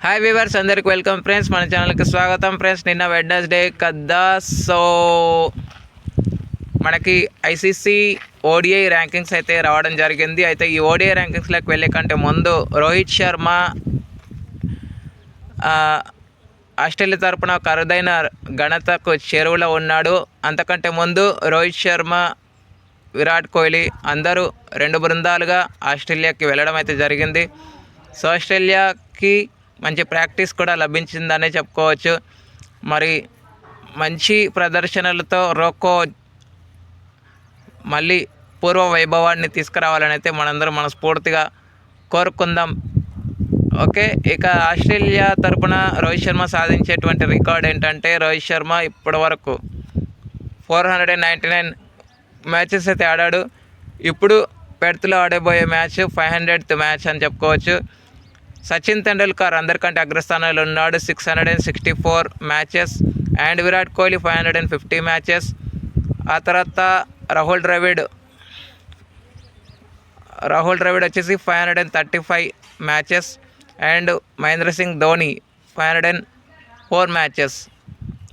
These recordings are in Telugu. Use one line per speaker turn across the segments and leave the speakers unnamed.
హాయ్ వ్యూవర్స్, అందరికి వెల్కమ్ ఫ్రెండ్స్. మన ఛానల్కి స్వాగతం ఫ్రెండ్స్. నిన్న వెడ్నెస్డే కదా, సో మనకి ఐసీసీ ఓడిఐ ర్యాంకింగ్స్ అయితే రావడం జరిగింది. అయితే ఈ ఓడిఐ ర్యాంకింగ్స్లోకి వెళ్ళే కంటే ముందు రోహిత్ శర్మ ఆస్ట్రేలియా తరపున ఒక అరుదైన ఘనతకు చేరువలో ఉన్నాడు. అంతకంటే ముందు రోహిత్ శర్మ, విరాట్ కోహ్లీ అందరూ 2 బృందాలుగా ఆస్ట్రేలియాకి వెళ్ళడం అయితే జరిగింది. సో ఆస్ట్రేలియాకి మంచి ప్రాక్టీస్ కూడా లభించిందనే చెప్పుకోవచ్చు. మరి మంచి ప్రదర్శనలతో రోకో మళ్ళీ పూర్వ వైభవాన్ని తీసుకురావాలని అయితే మనందరం మనస్ఫూర్తిగా కోరుకుందాం. ఓకే, ఇక ఆస్ట్రేలియా తరపున రోహిత్ శర్మ సాధించేటువంటి రికార్డ్ ఏంటంటే, రోహిత్ శర్మ ఇప్పటి వరకు 499 మ్యాచెస్ అయితే ఆడాడు. ఇప్పుడు పెర్త్లో ఆడబోయే మ్యాచ్ 500th మ్యాచ్ అని చెప్పుకోవచ్చు. సచిన్ తెండూల్కర్ అందరికంటే అగ్రస్థానంలో ఉన్నాడు, 664 matches. And Virat Kohli 550 matches. ఆ తర్వాత రాహుల్ ద్రవిడ్ వచ్చేసి 535 matches. And Mahendra Singh Dhoni 504 matches.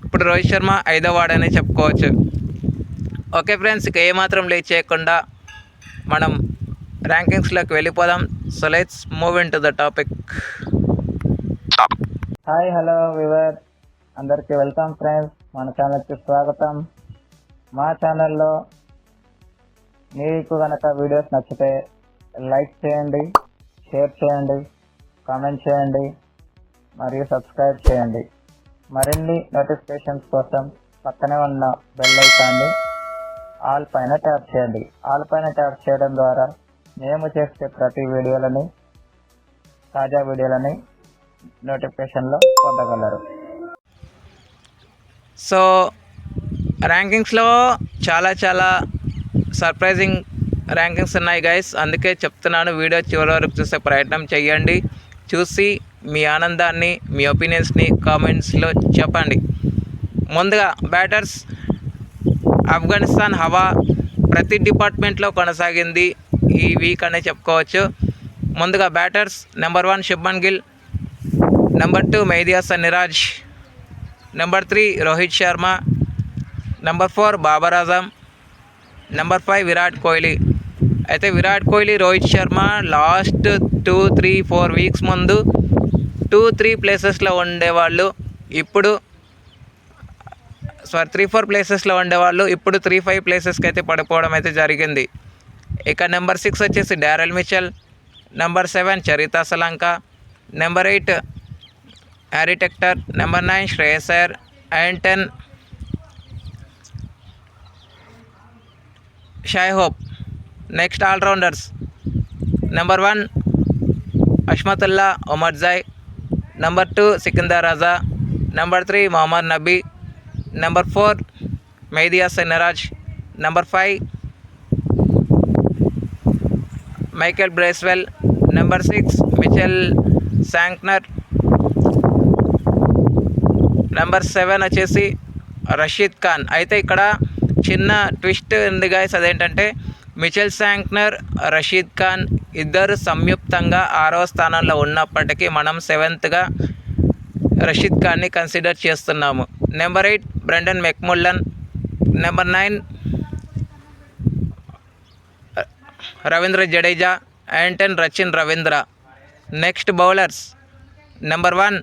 ఇప్పుడు రోహిత్ శర్మ 5వ వాడని చెప్పుకోవచ్చు. ఓకే ఫ్రెండ్స్, ఇక ఏమాత్రం లేట్ చేయకుండా మనం ర్యాంకింగ్స్లోకి వెళ్ళిపోదాం. So let's move in to the topic.
Hi, hello viewers, అందరికీ వెల్కమ్ ఫ్రెండ్స్. మన ఛానల్కి స్వాగతం. మా ఛానల్లో మీకు కనుక వీడియోస్ నచ్చితే లైక్ చేయండి, షేర్ చేయండి, కామెంట్ చేయండి మరియు సబ్స్క్రైబ్ చేయండి. మరిన్ని నోటిఫికేషన్స్ కోసం పక్కనే ఉన్న బెల్ ఐకాన్ని ఆల్ పైన ట్యాప్ చేయండి. ఆల్ పైన ట్యాప్ చేయడం ద్వారా మేము చేసే ప్రతి వీడియోలని, తాజా వీడియోలని నోటిఫికేషన్లో పొందగలరు.
సో ర్యాంకింగ్స్లో చాలా సర్ప్రైజింగ్ ర్యాంకింగ్స్ ఉన్నాయి గైస్. అందుకే చెప్తున్నాను, వీడియో చివరి వరకు చూసే ప్రయత్నం చేయండి. చూసి మీ ఆనందాన్ని, మీ ఒపీనియన్స్ని కామెంట్స్లో చెప్పండి. ముందుగా బ్యాటర్స్, ఆఫ్ఘనిస్తాన్ హవా ప్రతి డిపార్ట్మెంట్లో కొనసాగింది ఈ వీక్ అనే చెప్పుకోవచ్చు. ముందుగా batters, number 1 Shubman Gill, number 2 Mehidy Hasan Miraz, number 3 Rohit Sharma, number 4 Babar Azam, number 5 Virat Kohli. అయితే విరాట్ కోహ్లీ, రోహిత్ శర్మ లాస్ట్ 2-3-4 వీక్స్ ముందు 2-3 ప్లేసెస్లో ఉండేవాళ్ళు. ఇప్పుడు 3-4 ప్లేసెస్లో ఉండేవాళ్ళు. ఇప్పుడు 3-5 ప్లేసెస్కి అయితే పడిపోవడం అయితే జరిగింది. ఇక నెంబర్ 6 వచ్చేసి Darryl Mitchell, number 7 Charith Asalanka, number 8 Harry Tector, number 9 Shreyas Iyer, and 10 Shai Hope. Next allrounders, number 1 Azmatullah Omarzai, number 2 Sikandar Raza, number 3 Mohammad Nabi, number 4 Mehidy Hasan Miraz, number 5 Michael Bracewell, number 6 Mitchell Santner, number 7 వచ్చేసి రషీద్ ఖాన్. అయితే ఇక్కడ చిన్న ట్విస్ట్ ఉంది గైస్. అదేంటంటే మిచెల్ శాంక్నర్, రషీద్ ఖాన్ ఇద్దరు సంయుక్తంగా 6వ స్థానంలో ఉన్నప్పటికీ మనం 7th రషీద్ ఖాన్ని కన్సిడర్ చేస్తున్నాము. Number 8 Brendon McMullan, number 9 Ravindra Jadeja, and 10 Rachin Ravindra. Next bowlers, number 1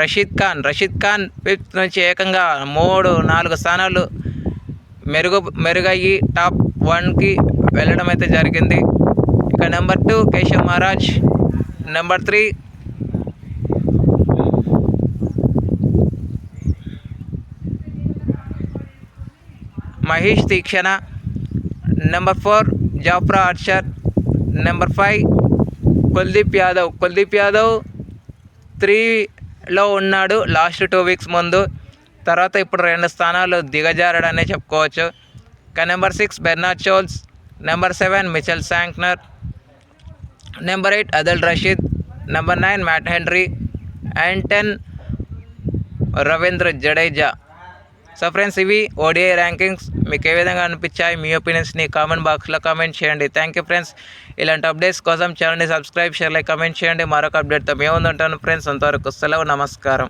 Rashid Khan 5th నుంచి ఏకంగా 3-4 స్థానాలు మెరుగయ్యి టాప్ 1కి వెళ్ళడం అయితే జరిగింది. ఇక number 2 Keshav Maharaj, number 3 Maheesh Theekshana, number 4 Jofra Archer, number 5 Kuldeep Yadav 3లో ఉన్నాడు లాస్ట్ 2 వీక్స్ ముందు. తర్వాత ఇప్పుడు 2 స్థానాలు దిగజారడనే చెప్పుకోవచ్చు. ఇక number 6 Bernard Scholtz, number 7 Mitchell Santner, number 8 Adil Rashid, number 9 Matt Henry, and 10 Ravindra Jadeja. So friends, ఇవి ఓడిఐ ర్యాంకింగ్స్. మీకు ఏ విధంగా అనిపించాయి, మీ ఒపీనియన్స్ని కామెంట్ బాక్స్లో కామెంట్ చేయండి. Thank you friends. ఇలాంటి అప్డేట్స్ కోసం ఛానల్ని సబ్స్క్రైబ్, షేర్, లైక్, కామెంట్ చేయండి. మరొక అప్డేట్తో మేము ఉంటాను ఫ్రెండ్స్. అంతవరకు సెలవు, నమస్కారం.